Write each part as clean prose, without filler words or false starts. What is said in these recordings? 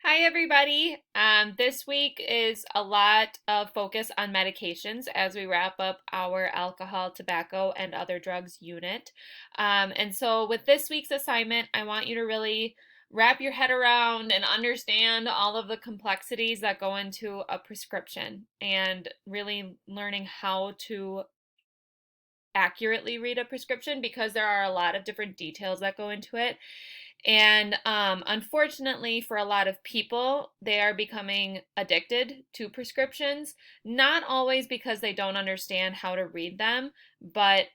Hi, everybody. This week is a lot of focus on medications as we wrap up our alcohol, tobacco, and other drugs unit. And so, with this week's assignment, I want you to really wrap your head around and understand all of the complexities that go into a prescription and really learning how to accurately read a prescription because there are a lot of different details that go into it. And unfortunately, for a lot of people, they are becoming addicted to prescriptions, not always because they don't understand how to read them, but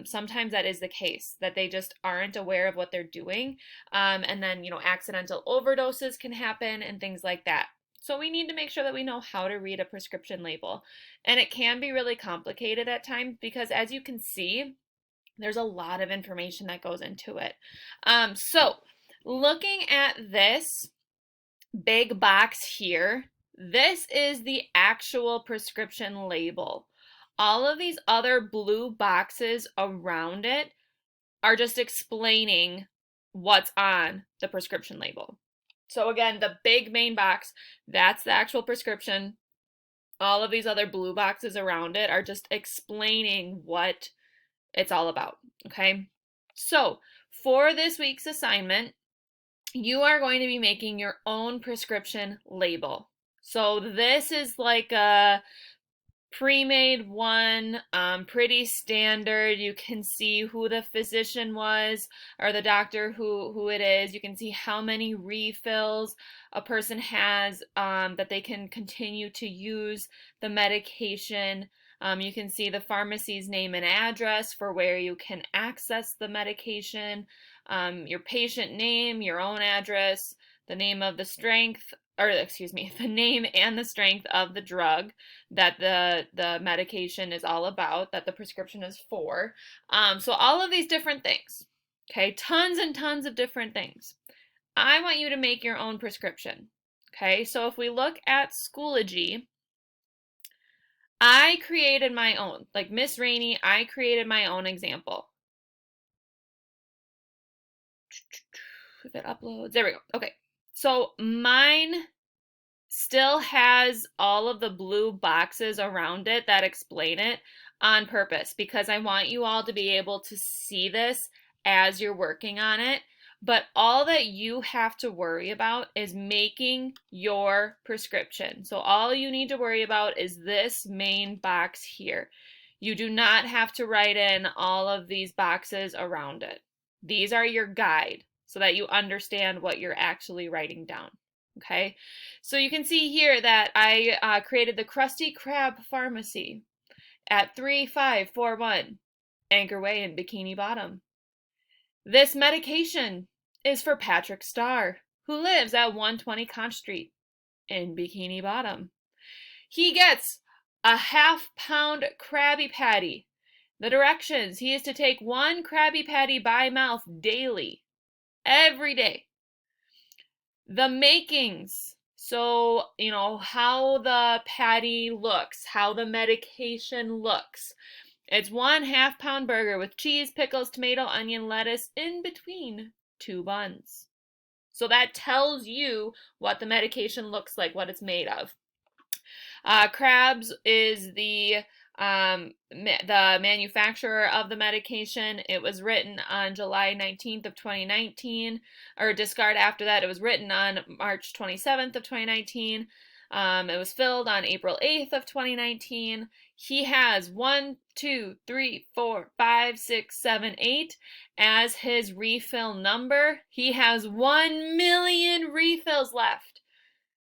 sometimes that is the case, that they just aren't aware of what they're doing. And then, accidental overdoses can happen and things like that. So we need to make sure that we know how to read a prescription label. And it can be really complicated at times because, as you can see, there's a lot of information that goes into it. So, looking at this big box here, this is the actual prescription label. All of these other blue boxes around it are just explaining what's on the prescription label. So, again, the big main box, that's the actual prescription. All of these other blue boxes around it are just explaining what it's all about. Okay. So for this week's assignment, you are going to be making your own prescription label. So this is like a pre-made one, pretty standard. You can see who the physician was or the doctor who it is. You can see how many refills a person has, that they can continue to use the medication. You can see the pharmacy's name and address for where you can access the medication, your patient name, your own address, the name of the strength, or excuse me, the name and the strength of the drug that the medication is all about, that the prescription is for. So all of these different things, okay, tons and tons of different things. I want you to make your own prescription. Okay, so if we look at Schoology, I created my own. Like Miss Rainey, I created my own example. If it uploads, there we go. Okay, so mine still has all of the blue boxes around it that explain it on purpose because I want you all to be able to see this as you're working on it. But all that you have to worry about is making your prescription. So all you need to worry about is this main box here. You do not have to write in all of these boxes around it. These are your guide so that you understand what you're actually writing down. Okay, so you can see here that I created the Krusty Krab Pharmacy at 3541 Anchor Way in Bikini Bottom. This medication is for Patrick Starr, who lives at 120 Conch Street in Bikini Bottom. He gets a half-pound Krabby Patty. The directions: he is to take one Krabby Patty by mouth daily, every day. The makings. So, how the patty looks, how the medication looks. It's 1/2 pound burger with cheese, pickles, tomato, onion, lettuce in between 2 buns. So that tells you what the medication looks like, what it's made of. Krabs is the manufacturer of the medication. It was written on July 19th of 2019, or discard after that. It was written on March 27th of 2019. It was filled on April 8th of 2019. He has 1, 2, 3, 4, 5, 6, 7, 8 as his refill number. He has 1 million refills left.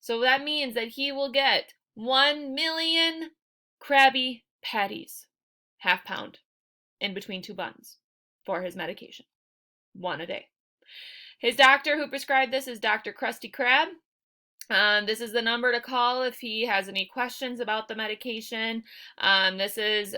So that means that he will get 1 million Krabby Patties, half-pound, in between 2 buns for his medication. 1 a day. His doctor who prescribed this is Dr. Krusty Krab. This is the number to call if he has any questions about the medication. This is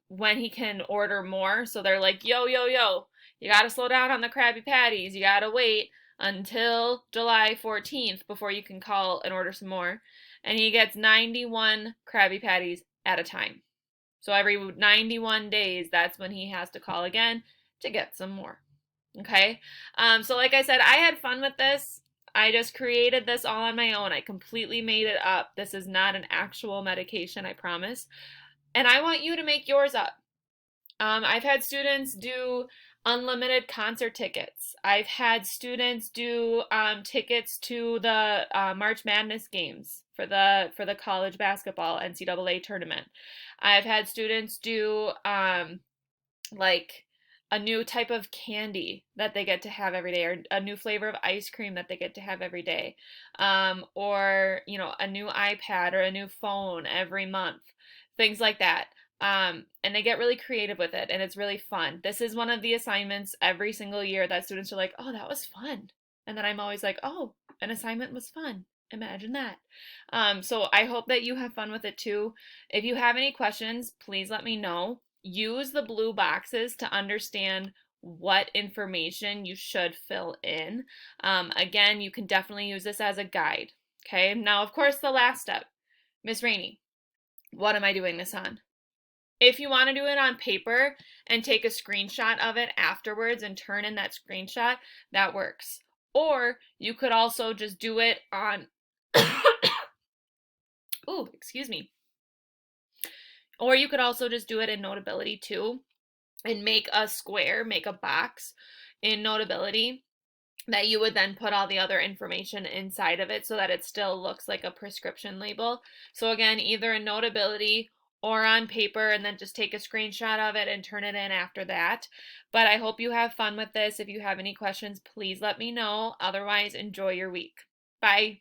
when he can order more. So they're like, yo, you gotta slow down on the Krabby Patties. You gotta wait until July 14th before you can call and order some more. And he gets 91 Krabby Patties at a time. So every 91 days, that's when he has to call again to get some more. Okay? So like I said, I had fun with this. I just created this all on my own. I completely made it up. This is not an actual medication, I promise. And I want you to make yours up. I've had students do unlimited concert tickets. I've had students do tickets to the March Madness games for the college basketball NCAA tournament. I've had students do like a new type of candy that they get to have every day, or a new flavor of ice cream that they get to have every day, or a new iPad or a new phone every month, things like that. And they get really creative with it, and it's really fun. This is one of the assignments every single year that students are like, "Oh, that was fun," and then I'm always like, "Oh, an assignment was fun. Imagine that." So I hope that you have fun with it too. If you have any questions, please let me know. Use the blue boxes to understand what information you should fill in. Again, you can definitely use this as a guide. Okay, now of course the last step. Miss Rainey, what am I doing this on? If you want to do it on paper and take a screenshot of it afterwards and turn in that screenshot, that works. Or you could also just do it on, ooh, excuse me. Or you could also just do it in Notability too and make a square, make a box in Notability that you would then put all the other information inside of it so that it still looks like a prescription label. So again, either in Notability or on paper, and then just take a screenshot of it and turn it in after that. But I hope you have fun with this. If you have any questions, please let me know. Otherwise, enjoy your week. Bye.